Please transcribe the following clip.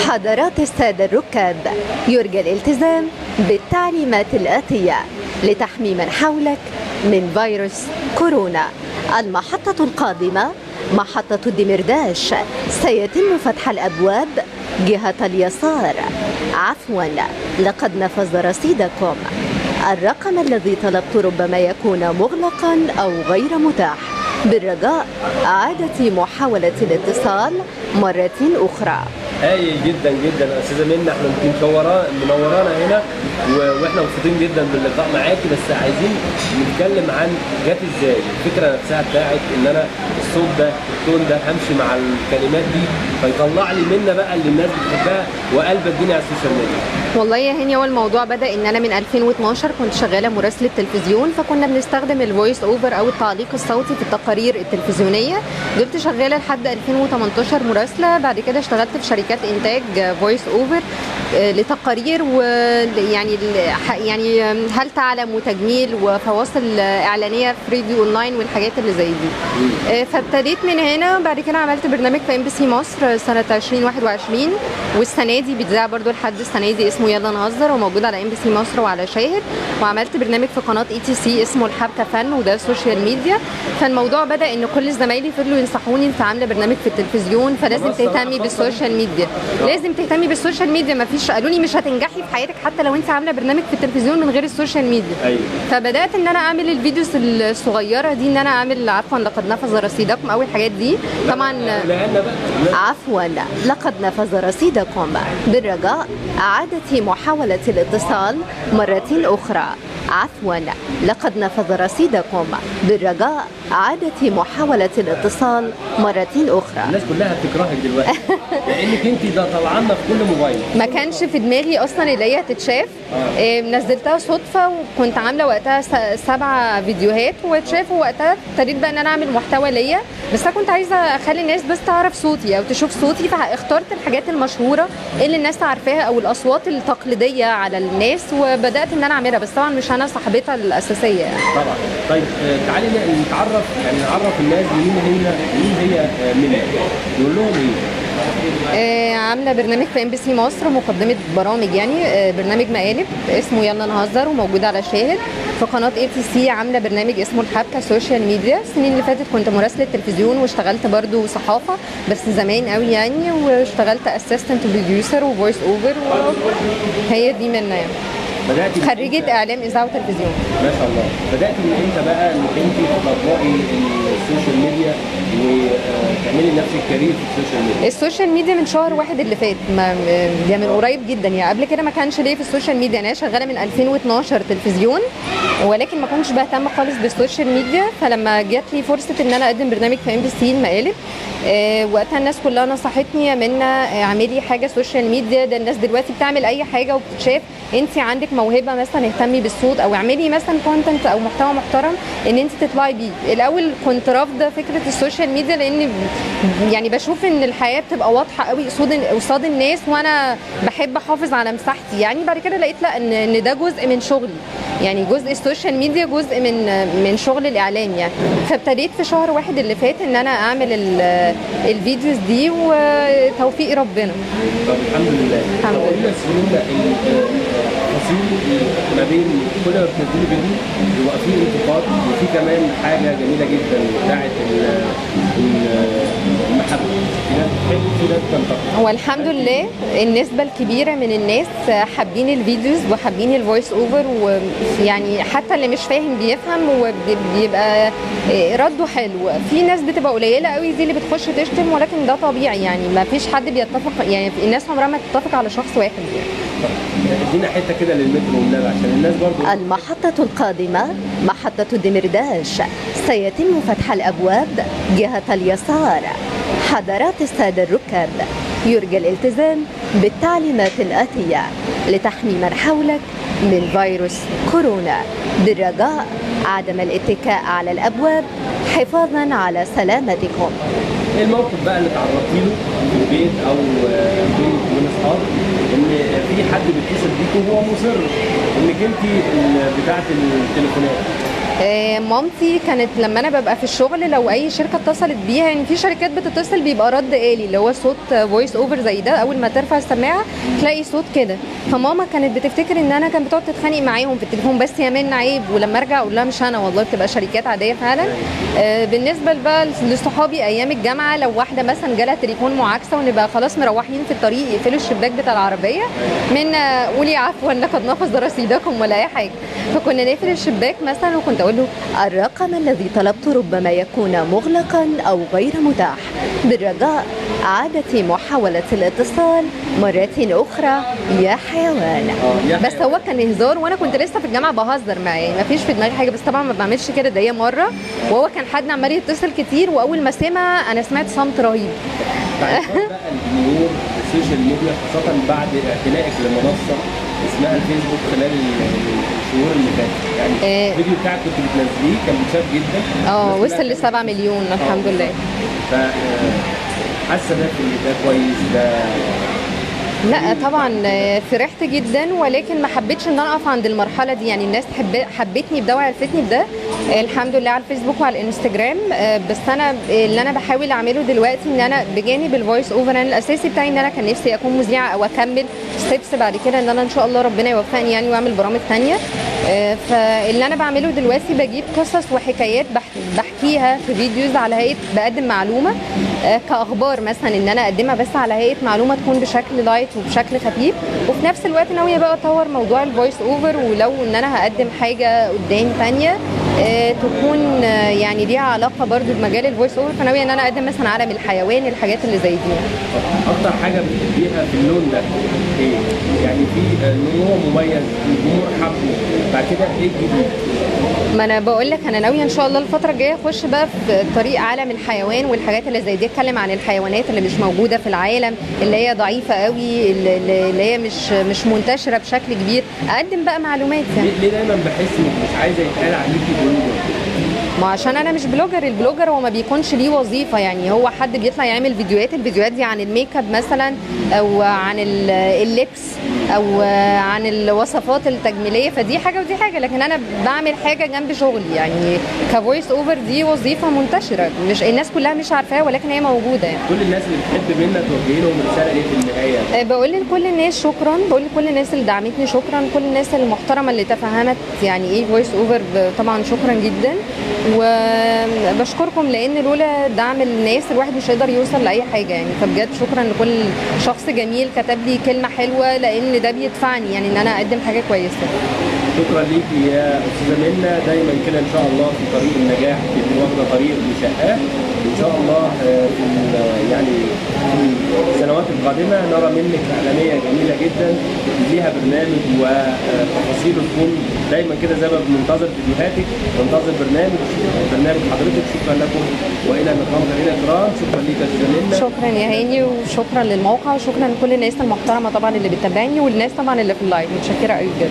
حضرات السادة الركاب، يرجى الالتزام بالتعليمات الآتية لتحمي من حولك من فيروس كورونا. المحطة القادمة محطة الدمرداش، سيتم فتح الأبواب جهة اليسار. عفوا، لقد نفذ رصيدكم. الرقم الذي طلبت ربما يكون مغلقا أو غير متاح. بالرجاء إعادة محاولة الاتصال مرة أخرى. هايل جدا جدا يا استاذه منى، احنا منورانا هنا واحنا مبسوطين جدا باللقاء معاكي، بس عايزين نتكلم عن جت ازاي الفكره نفسها بتاعت ان انا الصوت ده التون ده همشي مع الكلمات دي فيطلع لي منى بقى اللي الناس بتحبها وقلب الدنيا على السوشيال ميديا. والله يا هاني، هو الموضوع بدأ ان انا من 2012 كنت شغاله مراسله تلفزيون، فكنا بنستخدم الفويس اوفر او التعليق الصوتي في التقارير التلفزيونيه. فضلت شغاله لحد 2018 مراسله. بعد كده اشتغلت في شركات انتاج فويس اوفر لتقارير، ويعني يعني هل تعلم وتجميل وفواصل اعلانيه في راديو اونلاين والحاجات اللي زي دي. فابتديت من هنا. بعد كده عملت برنامج في ام بي سي مصر سنه 2021، والسنه دي بيتذاع برضو لحد السنه دي اسمه يلا نهزر، وموجود على ام بي سي مصر وعلى شاهد. وعملت برنامج في قناه اي تي سي اسمه الحبكه فن، وده سوشيال ميديا. فالموضوع بدا ان كل زمايلي فضلوا ينصحوني انت عامله برنامج في التلفزيون فلازم تهتمي بالسوشيال ميديا، لازم تهتمي بالسوشيال ميديا. ما فيش، قالوا لي مش هتنجحي في حياتك حتى لو انت عامله برنامج في التلفزيون من غير السوشيال ميديا. أيوة. فبدات ان انا اعمل الفيديوز الصغيره دي، ان انا اعمل عفوا لقد نفذ رصيدكم او الحاجات دي. طبعا عفوا لقد نفذ رصيدكم. بالرجاء اعاده محاوله الاتصال مره اخرى. عفوا لقد نفذ رصيدكم. بالرجاء إعادة محاولة الاتصال مرة أخرى. الناس كلها بتكرهك دلوقتي لأنك أنت ده طالعانا في كل موبايل. ما كانش في دماغي أصلا اللي هي تتشاف. نزلتها صدفة، وكنت عاملة وقتها 7 فيديوهات واتشافوا وقتها. ابتديت بقى إن أنا أعمل محتوى ليا، بس أنا كنت عايزة أخلي الناس بس تعرف صوتي أو تشوف صوتي. فاخترت الحاجات المشهورة اللي الناس عارفاها أو الأصوات التقليدية على الناس، وبدأت إن أنا أعملها. بس طبعا مش أنا صاحبتها الأساسية يعني. طبعا. طيب تعالي نعرف الناس مين هي منى، نقول لهم ايه؟ عامله برنامج في ام بي سي مصر، مقدمه برامج يعني. برنامج مقالب اسمه يلا نهزر، وموجود على شاهد. في قناه اي تي سي عامله برنامج اسمه الحبكه سوشيال ميديا. السنين اللي فاتت كنت مراسله تلفزيون، واشتغلت برضو صحافه بس زمان قوي يعني، واشتغلت اسيستنت بروديوسر وفويس اوفر، وهي دي منى يعني. خريجة إعلام إذاعة وتلفزيون. ما شاء الله. بدأت من إمتى بقى إنك أنت تطبقي السوشيال ميديا وتعملي لنفسك كارير في السوشيال ميديا؟ السوشيال ميديا من شهر 1 اللي فات، يعني من قريب جدا يعني. قبل كده ما كانش ليا في السوشيال ميديا. أنا شغالة من 2012 تلفزيون، ولكن ما كنتش بهتم خالص بالسوشيال ميديا. فلما جات لي فرصة إن أنا أقدم برنامج في ام بي سي المقالب، وقتها الناس كلها نصحتني يا منى اعملي حاجة سوشيال ميديا، ده الناس دلوقتي بتعمل أي حاجة وبتتشاف. انت عندك موهبه مثلا اهتمي بالصوت، او اعملي مثلا كونتنت او محتوى محترم ان انت تطلعي بيه. الاول كنت رافضه فكره السوشيال ميديا، لان يعني بشوف ان الحياه بتبقى واضحه قوي قصاد الناس، وانا بحب احافظ على مساحتي يعني. بعد كده لقيت لا، ان ده جزء من شغلي يعني، جزء السوشيال ميديا جزء من شغل الاعلام يعني. فابتديت في شهر 1 اللي فات ان انا اعمل الفيديوز دي، وتوفيق ربنا. طب الحمد لله. الحمد لله. ما بين كل ما بتنزلي فيديو بيبقى فيه انتقاد، وفي كمان حاجه جميله جدا بتاعت المحبه. في ناس بتحب، في ناس بتنتقد. هو الحمد لله النسبه الكبيره من الناس حابين الفيديوز وحابين الفويس اوفر، ويعني حتى اللي مش فاهم بيفهم وبيبقى رده حلو. في ناس بتبقى قليله قوي دي اللي بتخش تشتم، ولكن ده طبيعي يعني. ما فيش حد بيتفق يعني، الناس عمرها ما تتفق على شخص واحد يعني. ادينا حته كده للمترو والنبي عشان الناس برضو. المحطة القادمة محطة الدمرداش، سيتم فتح الأبواب جهة اليسار. حضرات السادة الركاب، يرجى الالتزام بالتعليمات الآتية لتحمي من حولك من فيروس كورونا. بالرجاء عدم الاتكاء على الأبواب حفاظا على سلامتكم. ايه الموقف بقى اللي تعرضتي له في البيت او بينك وبين اصحاب، ان في حد بيتصل بيك وهو مصر انك انت بتاعه التليفونات، مامتي كانت لما انا ببقى في الشغل لو اي شركه اتصلت بيها، يعني في شركات بتتصل بيبقى رد آلي اللي هو صوت فويس اوفر زي ده، اول ما ترفع السماعه تلاقي صوت كده. فماما كانت بتفتكر ان انا كانت بتقعد تتخانق معاهم في التليفون، بس يا من عيب، ولما ارجع اقول لها مش انا والله، بتبقى شركات عاديه فعلا. بالنسبه بقى لصحابي ايام الجامعه، لو واحده مثلا جالها تليفون معاكسه ونبقى خلاص مروحين في الطريق يقفلوا الشباك بتاع العربيه، من قولي عفوا لقد نفذ رصيدكم ولا اي حاجه، فكنا نقفل الشباك مثلا وكنت اقول له الرقم الذي طلبت ربما يكون مغلقا او غير متاح، بالرجاء عادة محاولة الاتصال مرة اخرى يا حيوان. بس هو كان هزار وانا كنت لسه في الجامعه بهزر معاه، يعني ما فيش في دماغي حاجه، بس طبعا ما بعملش كده، ده هي مره وهو كان حد عمال يتصل كتير، واول ما سمع انا سمعت صمت رهيب. بعد بقى الجمهور السوشيال ميديا خاصة بعد اعتنائك لمنصة اسمها الفيسبوك خلال الشهور اللي فاتت، يعني الفيديو بتاعك كنت بتنزليه كان بيتشاف جدا، وصل ل 7 مليون الحمد لله. حاسة ده كويس ده؟ لا طبعا فرحت جدا، ولكن ما حبيتش ان انا اقف عند المرحله دي، يعني الناس حبتني بده وعرفتني بده الحمد لله على الفيسبوك وعلى الانستجرام. بس انا اللي انا بحاول اعمله دلوقتي ان انا بجانب الفويس اوفر، انا الاساسي بتاعي ان انا كان نفسي اكون مذيعه او اكمل ستيبس بعد كده، ان انا ان شاء الله ربنا يوفقني يعني واعمل برامج ثانيه. فاللي انا بعمله دلوقتي بجيب قصص وحكايات بحكيها في فيديوز على هيئه بقدم معلومه كاخبار مثلا، ان انا اقدمها بس على هيئه معلومه تكون بشكل لايت وبشكل خفيف، وفي نفس الوقت ناويه بقى اطور موضوع الفويس اوفر، ولو ان انا هقدم حاجه قدام ثانيه تكون يعني ليها علاقه برضو بمجال الفويس اوفر، فناويه ان انا اقدم مثلا عالم الحيوان، الحاجات اللي زي دي. اكتر حاجه بتحبيها في اللون ده ايه؟ يعني في ان هو مميز الجمهور حبه، بعد كده ايه الجديد؟ ما انا بقول لك انا ناويه ان شاء الله الفتره الجايه اخش بقى في طريق عالم الحيوان والحاجات اللي زي دي، اتكلم عن الحيوانات اللي مش موجوده في العالم، اللي هي ضعيفه قوي، اللي هي مش منتشره بشكل كبير، اقدم بقى معلومات يعني. ليه دايما بحس انك مش عايزه يتقال عليكي بلوجر؟ ما عشان انا مش بلوجر، البلوجر هو ما بيكونش ليه وظيفه، يعني هو حد بيطلع يعمل الفيديوهات دي عن الميك اب مثلا، او عن اللبس، او عن الوصفات التجميليه، فدي حاجه ودي حاجه، لكن انا بعمل حاجه جنب شغلي، يعني كفويس اوفر دي وظيفه منتشره، مش الناس كلها مش عارفاها ولكن هي موجوده يعني. كل الناس اللي بتحب منا توجهي لهم رساله ايه في النهايه؟ بقول لكل الناس شكرا، بقول لكل الناس اللي دعمتني شكرا، كل الناس المحترمه اللي تفهمت يعني ايه فويس اوفر طبعا شكرا جدا، وبشكركم لان لولا دعم الناس الواحد مش هيقدر يوصل لاي حاجه يعني، فبجد شكرا لكل شخص جميل كتب لي كلمه حلوه، لان ده بيدفعني يعني ان انا اقدم حاجه كويسه. شكرا ليكي يا استاذه منى، دايما كده ان شاء الله في طريق النجاح، في واخده طريق مشقاه ان شاء الله، يعني في السنوات القادمه نرى منك اعلاميه جميله جدا ليها برنامج وتفاصيله تكون دايما كده زي ما بننتظر فيديوهاتك ننتظر برنامج حضرتك. شكرا لكم والى اللقاء مشاهدينا الكرام، شكرا ليك يا استاذه منى. شكرا يا هاني، وشكرا للموقع، وشكرا لكل الناس المحترمه طبعا اللي بتتابعني، والناس طبعا اللي في اللايف، متشكره قوي بجد.